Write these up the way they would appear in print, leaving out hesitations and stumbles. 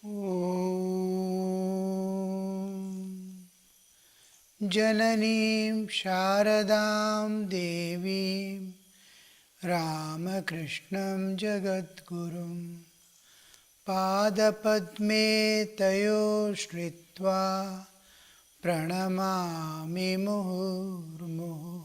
Om Jananim Sharadam Devim Ramakrishnam Jagadgurum Padapadme Tayo Shritva Pranamami Muhurmuhu.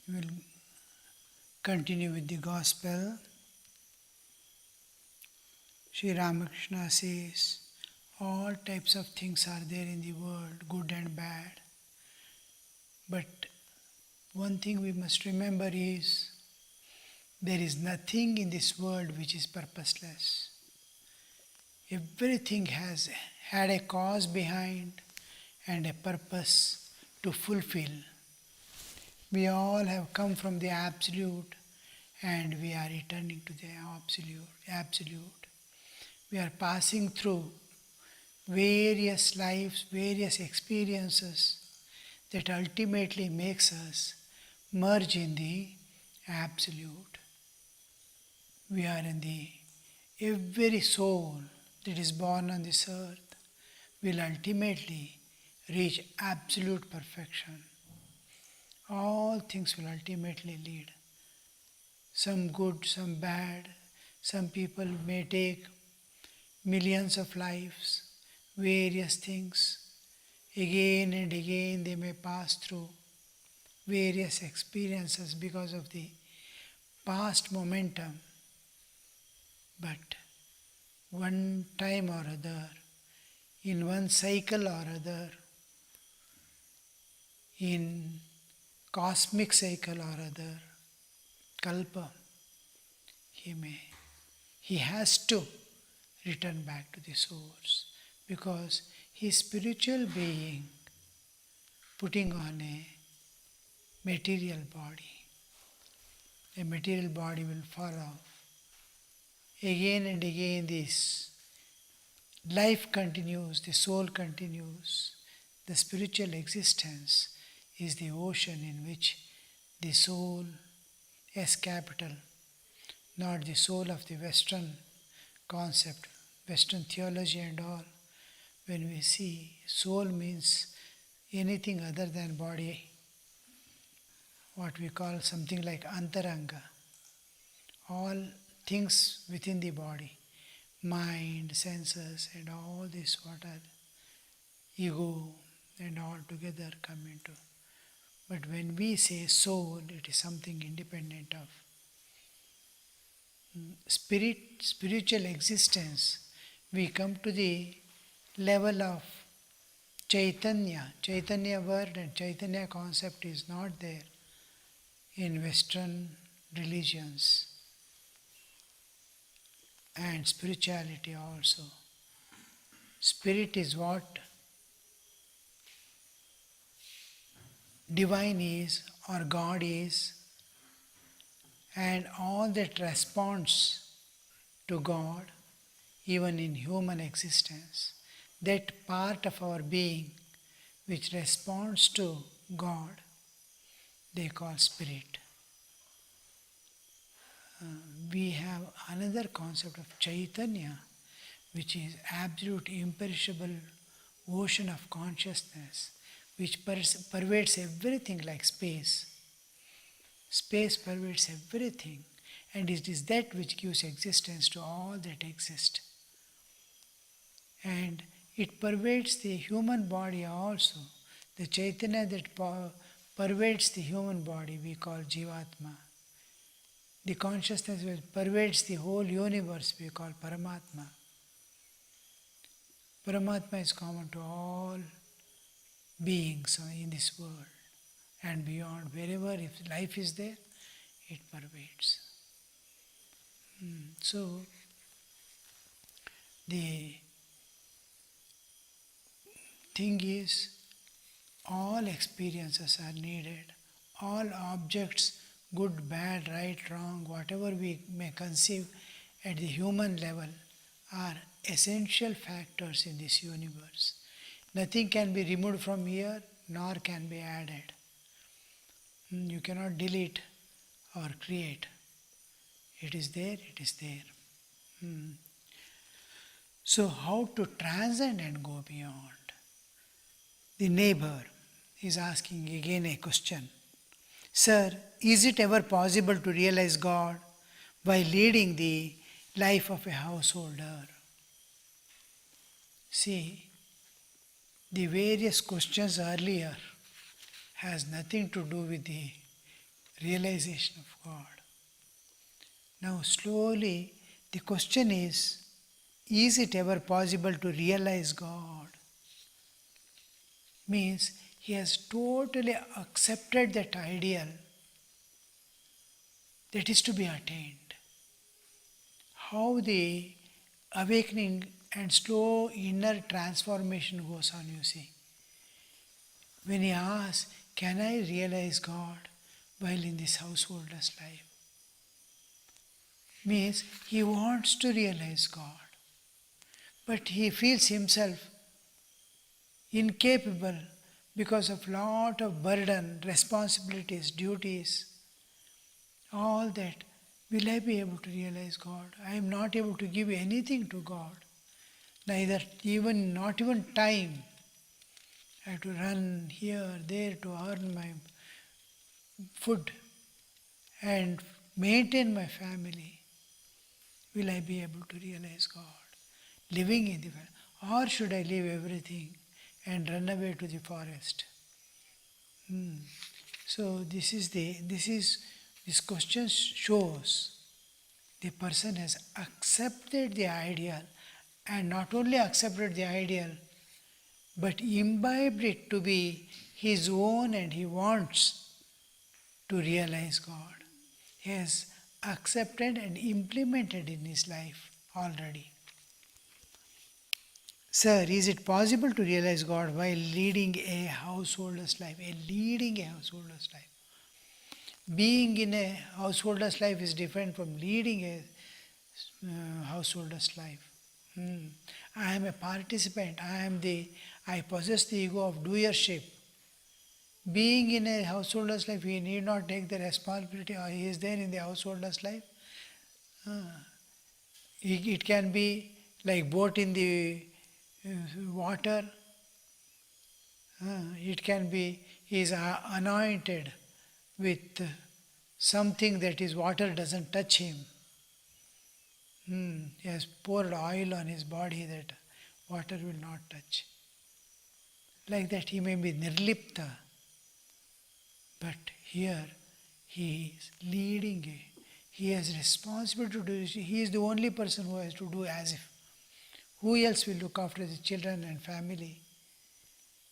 We will continue with the Gospel. Sri Ramakrishna says, all types of things are there in the world, good and bad. But one thing we must remember is, there is nothing in this world which is purposeless. Everything has had a cause behind and a purpose to fulfill. We all have come from the Absolute and we are returning to the Absolute. We are passing through various lives, various experiences that ultimately makes us merge in the Absolute. We are in the every soul that is born on this earth will ultimately reach absolute perfection. All things will ultimately lead. Some good, some bad. Some people may take millions of lives, various things. Again and again they may pass through various experiences because of the past momentum. But one time or other, in one cycle or other, in cosmic cycle or other, kalpa, he has to return back to the source, because his spiritual being putting on a material body. A material body will fall off. Again and again this life continues, the soul continues. The spiritual existence is the ocean in which the soul, S capital, not the soul of the Western concept, Western theology and all. When we see soul means anything other than body, what we call something like antaranga, all things within the body, mind, senses and all this what are ego and all together come into. But when we say soul, it is something independent of spirit, spiritual existence. We come to the level of Chaitanya. Chaitanya word and Chaitanya concept is not there in Western religions and spirituality also. Spirit is what divine is or God is, and all that responds to God, even in human existence, that part of our being which responds to God, they call spirit. We have another concept of Chaitanya, which is absolute imperishable ocean of consciousness, which pervades everything like space. Space pervades everything, and it is that which gives existence to all that exist. And it pervades the human body also. The Chaitanya that pervades the human body we call Jivatma. The consciousness that pervades the whole universe we call Paramatma. Paramatma is common to all beings in this world and beyond. Wherever if life is there, it pervades. So, the thing is, all experiences are needed. All objects, good, bad, right, wrong, whatever we may conceive at the human level, are essential factors in this universe. Nothing can be removed from here, nor can be added. You cannot delete or create. It is there, it is there. So how to transcend and go beyond? The neighbor is asking again a question. Sir, is it ever possible to realize God by leading the life of a householder? See, the various questions earlier has nothing to do with the realization of God. Now slowly the question is it ever possible to realize God? Means he has totally accepted that ideal that is to be attained. How the awakening and slow inner transformation goes on, you see. When he asks, can I realize God while in this householder's life? Means he wants to realize God, but he feels himself incapable because of lot of burden, responsibilities, duties, all that. Will I be able to realize God? I am not able to give anything to God. Not even time. I have to run here, there to earn my food and maintain my family. Will I be able to realize God? Living in the world. Or should I leave everything and run away to the forest? So this question shows the person has accepted the ideal, and not only accepted the ideal, but imbibed it to be his own, and he wants to realize God. He has accepted and implemented in his life already. Sir, is it possible to realize God while leading a householder's life? Leading a householder's life. Being in a householder's life is different from leading a householder's life. I am a participant. I possess the ego of doership. Being in a householder's life, he need not take the responsibility, or he is there in the householder's life. It can be like boat in the water. It can be he is anointed with something that is water doesn't touch him. He has poured oil on his body that water will not touch. Like that he may be nirlipta. But here he is leading he has responsibility to do this. He is the only person who has to do as if. Who else will look after the children and family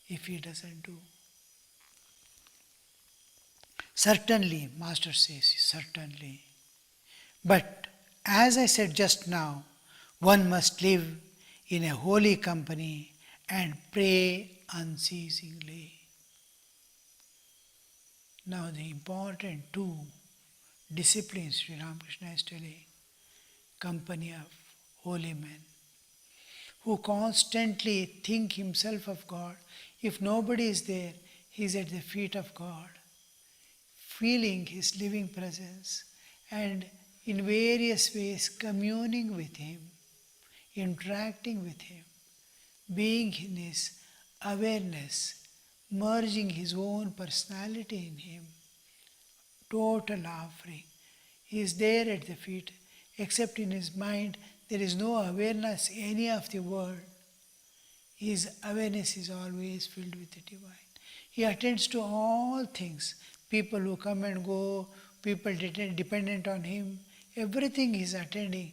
if he doesn't do? Certainly, Master says, certainly. But as I said just now, one must live in a holy company and pray unceasingly. Now the important two disciplines Sri Ramakrishna is telling, company of holy men, who constantly think himself of God. If nobody is there, he is at the feet of God, feeling his living presence and in various ways communing with him, interacting with him, being in his awareness, merging his own personality in him, total offering. He is there at the feet, except in his mind there is no awareness any of the world. His awareness is always filled with the divine. He attends to all things, people who come and go, people dependent on him, everything he is attending.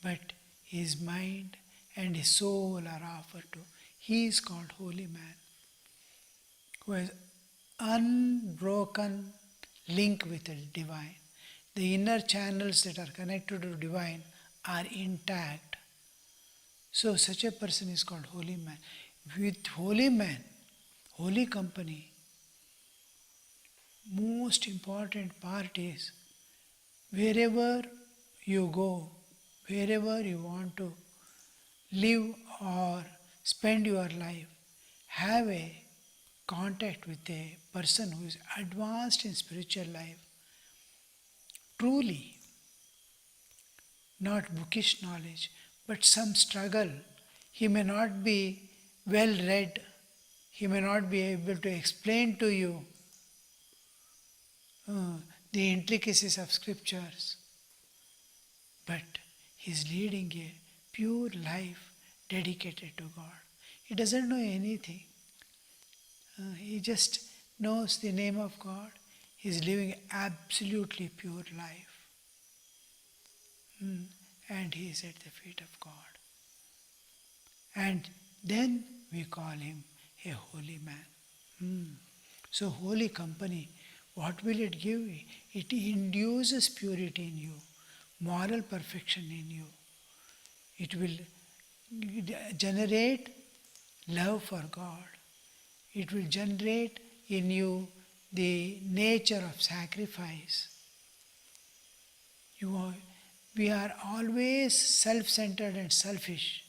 But his mind and his soul are offered to. He is called holy man, who has unbroken link with the divine. The inner channels that are connected to divine are intact. So such a person is called holy man. With holy man, holy company, most important part is wherever you go, Wherever you want to live or spend your life, have a contact with a person who is advanced in spiritual life, truly, not bookish knowledge, but some struggle. He may not be well read, he may not be able to explain to you the intricacies of scriptures, but he is leading a pure life dedicated to God. He doesn't know anything. He just knows the name of God. He is living absolutely pure life. And he is at the feet of God. And then we call him a holy man. So holy company, what will it give? It induces purity in you, moral perfection in you. It will generate love for God. It will generate in you the nature of sacrifice. We are always self-centered and selfish.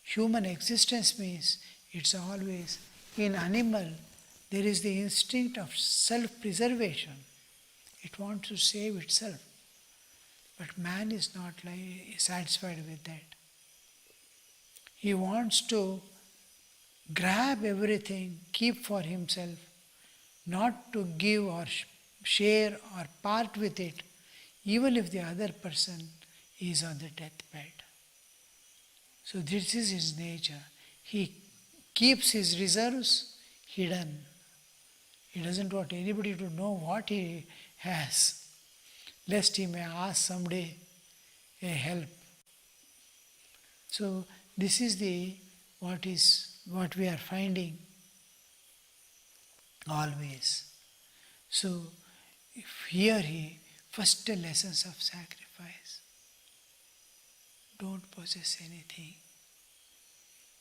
Human existence means it's always in animal. There is the instinct of self-preservation. It wants to save itself. But man is not satisfied with that. He wants to grab everything, keep for himself, not to give or share or part with it, even if the other person is on the deathbed. So this is his nature. He keeps his reserves hidden. He doesn't want anybody to know what he has, lest he may ask someday a help. So this is what we are finding always. So here first lessons of sacrifice. Don't possess anything.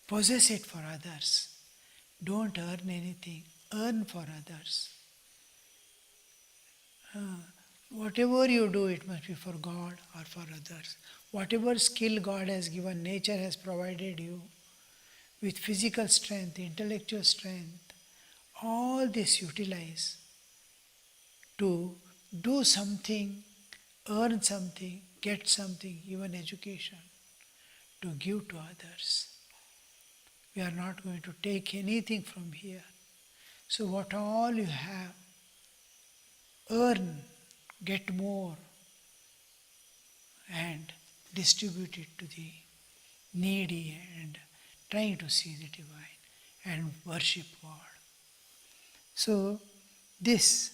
Possess it for others. Don't earn anything. Earn for others. Whatever you do, it must be for God or for others. Whatever skill God has given, nature has provided you with physical strength, intellectual strength, all this utilize to do something, earn something, get something, even education, to give to others. We are not going to take anything from here. So what all you have, earn, get more, and distribute it to the needy and trying to see the divine and worship God. So this,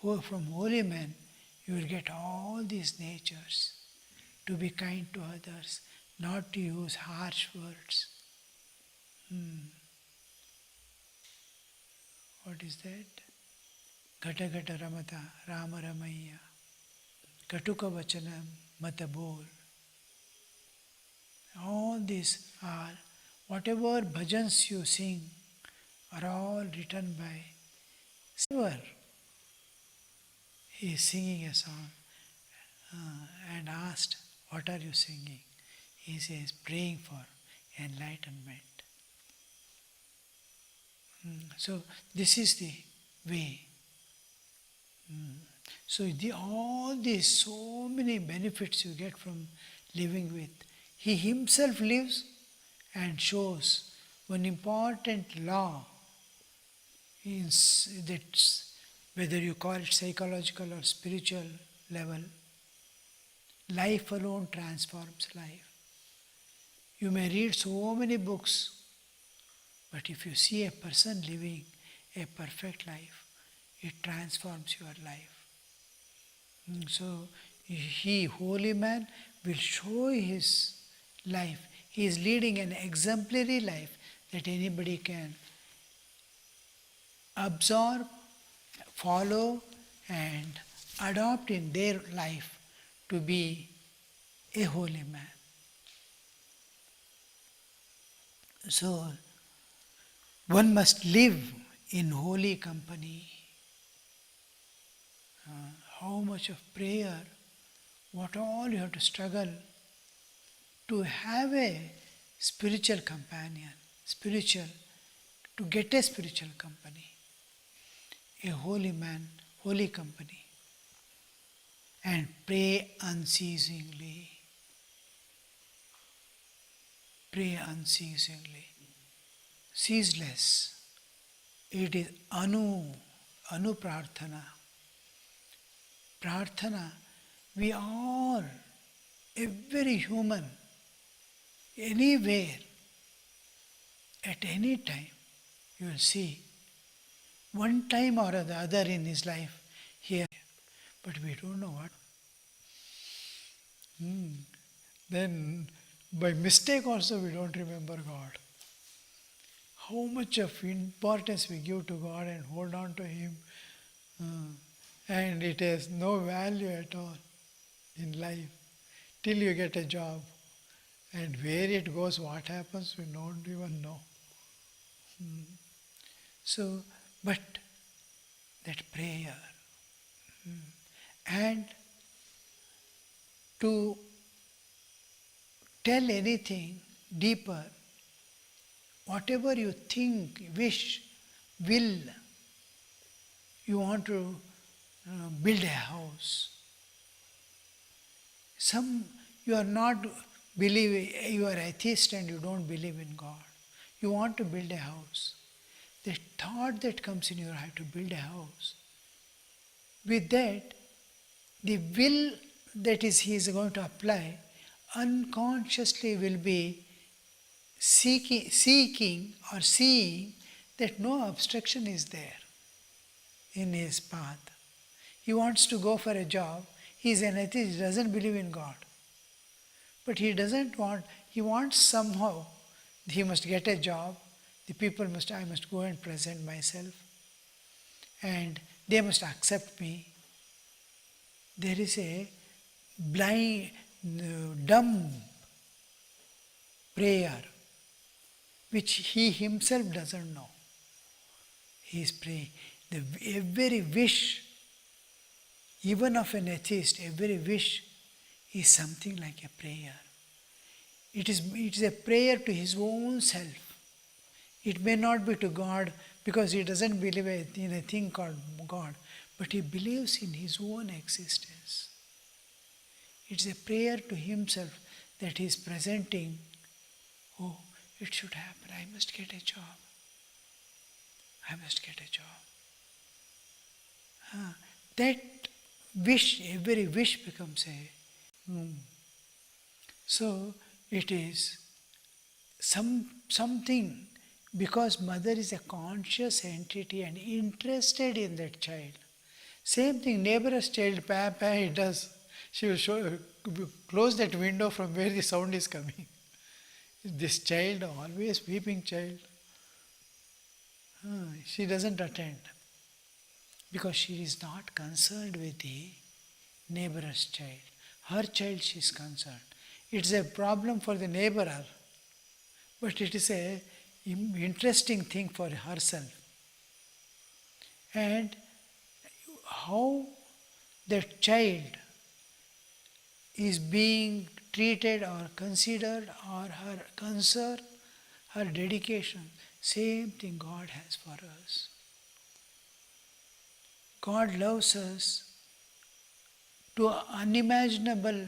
from holy men, you will get all these natures, to be kind to others, not to use harsh words. What is that? Gata gata ramata, Rama Ramaya, Katuka Vachanam, Mata Bol. All these are, whatever bhajans you sing, are all written by Sivar. He is singing a song and asked, what are you singing? He says, praying for enlightenment. So this is the way. So all these, so many benefits you get from living with. He himself lives and shows one important law, that's whether you call it psychological or spiritual level. Life alone transforms life. You may read so many books, but if you see a person living a perfect life, it transforms your life. So he, holy man, will show his life. He is leading an exemplary life that anybody can absorb, follow, and adopt in their life to be a holy man. So one must live in holy company. How much of prayer, what all you have to struggle to have a spiritual companion, to get a spiritual company, a holy man, holy company, and pray unceasingly. Pray unceasingly, ceaseless. It is anu prarthana. Prarthana, we all, every human, anywhere, at any time, you will see, one time or the other in his life, here, but we don't know what. Then, by mistake also, we don't remember God. How much of importance we give to God and hold on to Him, and it has no value at all in life till you get a job, and where it goes, what happens, we don't even know. So, but that prayer, and to tell anything deeper, whatever you think, wish, will, you want to build a house. You are not believing, you are atheist and you don't believe in God. You want to build a house. The thought that comes in your heart to build a house, with that, the will that is he is going to apply unconsciously will be seeking or seeing that no obstruction is there in his path. He wants to go for a job. He is an atheist, he doesn't believe in God. But he wants somehow, he must get a job. I must go and present myself. And they must accept me. There is a blind, dumb prayer which he himself doesn't know. He is praying. Every wish, even of an atheist, every wish is something like a prayer. It is a prayer to his own self. It may not be to God because he doesn't believe in a thing called God, but he believes in his own existence. It's a prayer to himself that he is presenting, oh, it should happen, I must get a job. I must get a job. That wish, every wish becomes a So it is something, because mother is a conscious entity and interested in that child. Same thing, neighbor's child, Papa, it does. She will close that window from where the sound is coming. This child, always weeping child, she doesn't attend because she is not concerned with the neighbor's child. Her child she is concerned. It's a problem for the neighbor, but it is a interesting thing for herself. And how that child is being treated or considered, or her concern, her dedication, same thing God has for us. God loves us to unimaginable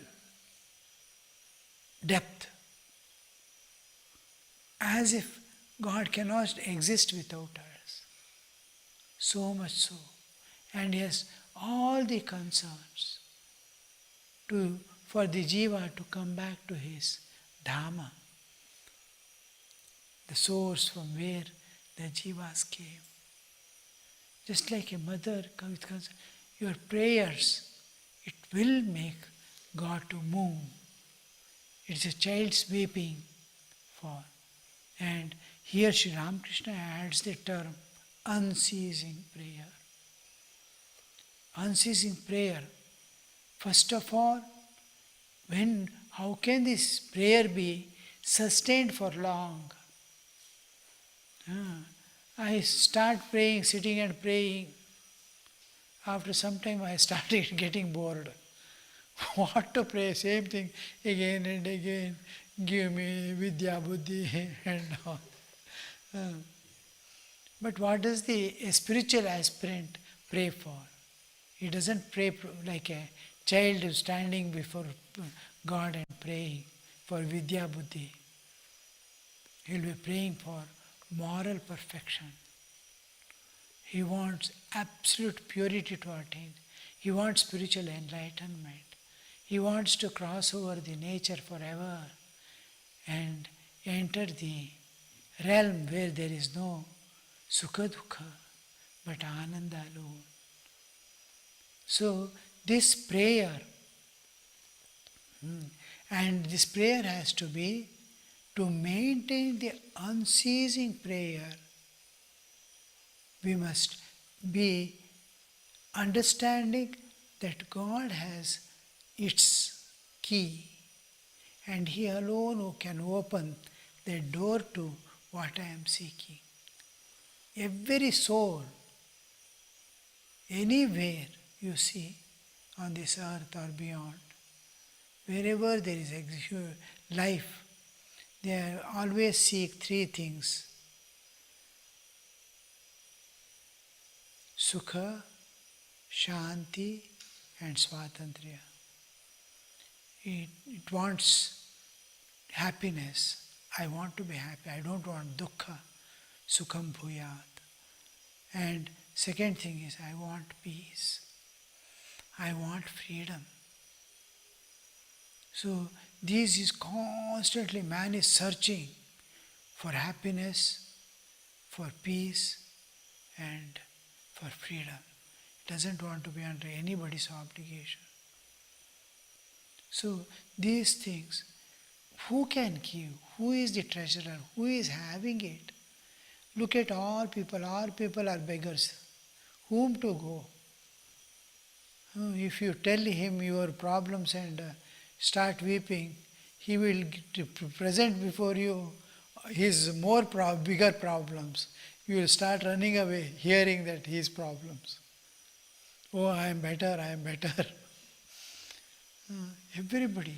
depth, as if God cannot exist without us. So much so. And He has all the concerns for the jiva to come back to his dhamma, the source from where the jivas came. Just like a mother with concern, your prayers, it will make God to move. It's a child's weeping for. And here Sri Ramakrishna adds the term unceasing prayer. Unceasing prayer. First of all, how can this prayer be sustained for long? I start praying, sitting and praying. After some time I started getting bored. What to pray? Same thing again and again. give me vidya, buddhi and all. Uh, but what does a spiritual aspirant pray for? He doesn't pray like a child who's standing before God and praying for vidya, buddhi. He'll be praying for moral perfection. He wants absolute purity to attain. He wants spiritual enlightenment. He wants to cross over the nature forever and enter the realm where there is no sukha dukha, but ananda alone. So this prayer, and this prayer has to be to maintain the unceasing prayer. We must be understanding that God has its key, and He alone who can open the door to what I am seeking. Every soul, anywhere you see on this earth or beyond, wherever there is life, they always seek three things: Sukha, Shanti and Swatantriya. It wants happiness. I want to be happy. I don't want dukkha. Sukham bhuyat. And second thing is, I want peace. I want freedom. So this is constantly, man is searching for happiness, for peace and for freedom. Doesn't want to be under anybody's obligation. So these things, who can give? Who is the treasurer? Who is having it? Look at all people are beggars. Whom to go? If you tell him your problems and start weeping, he will present before you his bigger problems. You will start running away, hearing that his problems. Oh, I am better, I am better. Everybody.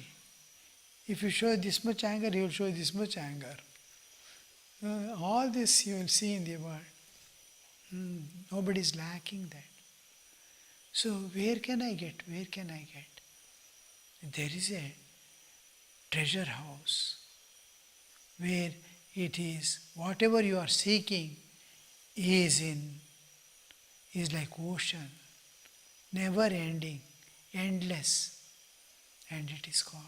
If you show this much anger, he will show this much anger. All this you will see in the world. Nobody is lacking that. So where can I get? Where can I get? There is a treasure house where it is, whatever you are seeking is like ocean, never ending, endless, and it is God.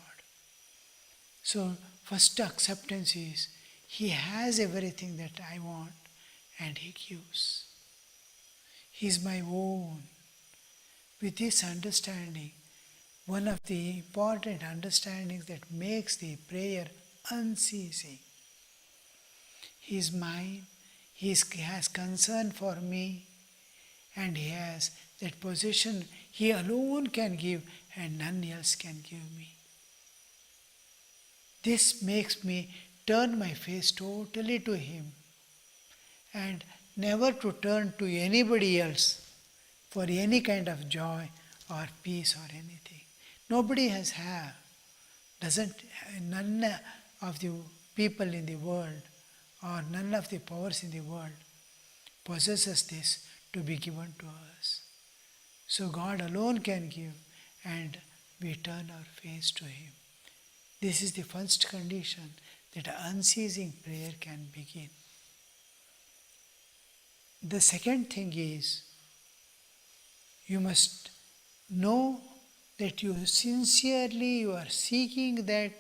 So first acceptance is, He has everything that I want and He gives. He is my own. With this understanding, one of the important understandings that makes the prayer unceasing. He is mine, He has concern for me, and He has that possession He alone can give and none else can give me. This makes me turn my face totally to Him and never to turn to anybody else for any kind of joy or peace or anything. Nobody has none of the people in the world or none of the powers in the world possesses this to be given to us. So God alone can give and we turn our face to Him. This is the first condition that unceasing prayer can begin. The second thing is, you must know that you are seeking that,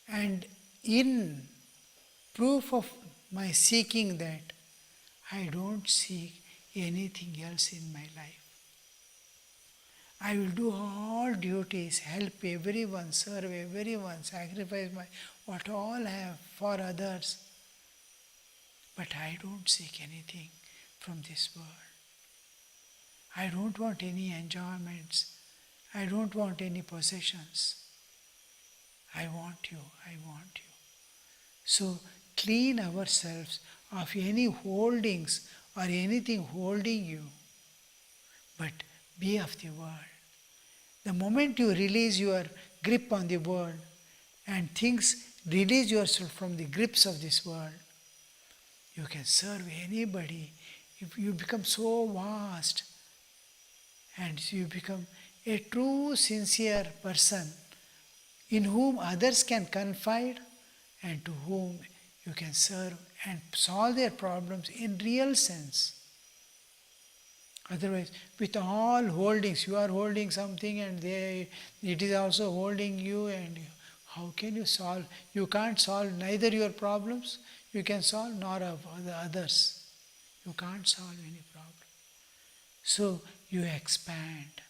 and in proof of my seeking that, I don't seek anything else in my life. I will do all duties, help everyone, serve everyone, sacrifice what all I have for others. But I don't seek anything from this world. I don't want any enjoyments. I don't want any possessions. I want you, I want you. So clean ourselves of any holdings or anything holding you, but be of the world. The moment you release your grip on the world and things release yourself from the grips of this world, you can serve anybody. If you become so vast and you become a true sincere person in whom others can confide and to whom you can serve and solve their problems in real sense. Otherwise, with all holdings, you are holding something and it is also holding you, and how can you solve? You can't solve neither your problems, you can solve nor of the others. You can't solve any problem. So you expand.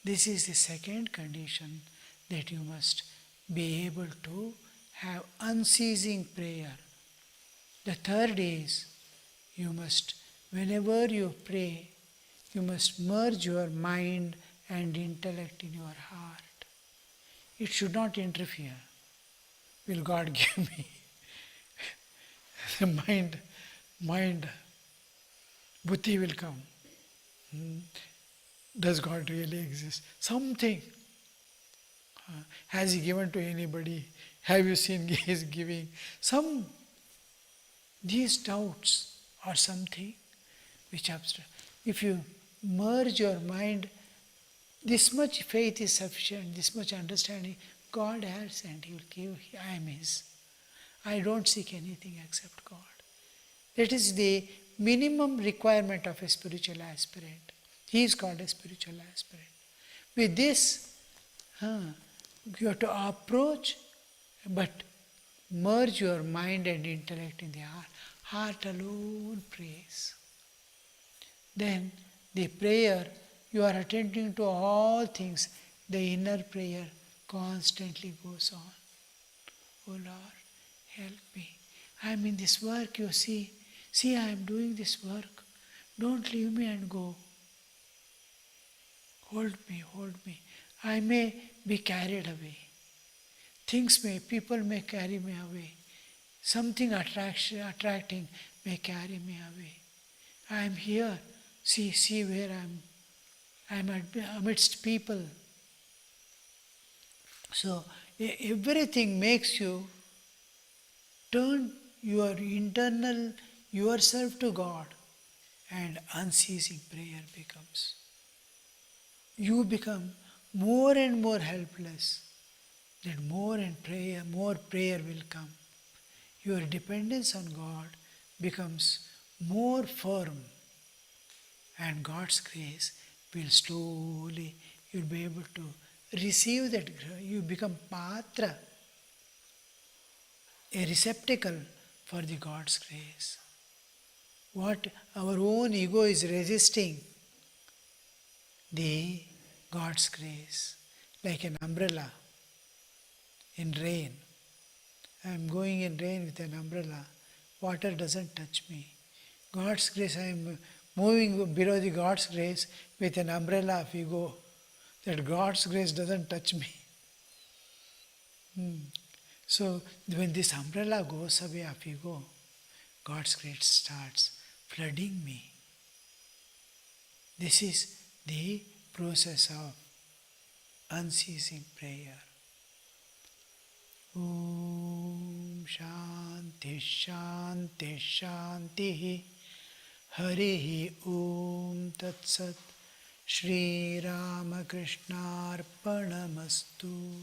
This is the second condition, that you must be able to have unceasing prayer. The third is, you must, whenever you pray, you must merge your mind and intellect in your heart. It should not interfere. Will God give me? The mind, buddhi will come. Does God really exist? Something. Has He given to anybody? Have you seen He is giving? These doubts are something which abstract. If you merge your mind, this much faith is sufficient, this much understanding, God has and He will give, I am His. I don't seek anything except God. That is the minimum requirement of a spiritual aspirant. He is called a spiritual aspirant. With this, you have to approach, but merge your mind and intellect in the heart. Heart alone prays. Then the prayer, you are attending to all things. The inner prayer constantly goes on. Oh Lord, help me. I am in this work, you see. See, I am doing this work. Don't leave me and go. Hold me, hold me. I may be carried away. People may carry me away. Something attracting may carry me away. I am here. See where I am amidst people. So everything makes you turn your internal yourself to God, and unceasing prayer becomes. You become more and more helpless. That more prayer will come. Your dependence on God becomes more firm, and God's grace will slowly, you'll be able to receive that. You become patra, a receptacle for the God's grace. What our own ego is resisting, the God's grace, like an umbrella in rain. I am going in rain with an umbrella. Water doesn't touch me. God's grace, I am moving below the God's grace with an umbrella of ego. That God's grace doesn't touch me. So when this umbrella goes away of ego, God's grace starts flooding me. This is the process of unceasing prayer. Om Shanti Shanti Shanti Harihi Om Tat Sat Shri Ramakrishna Arpanamastu.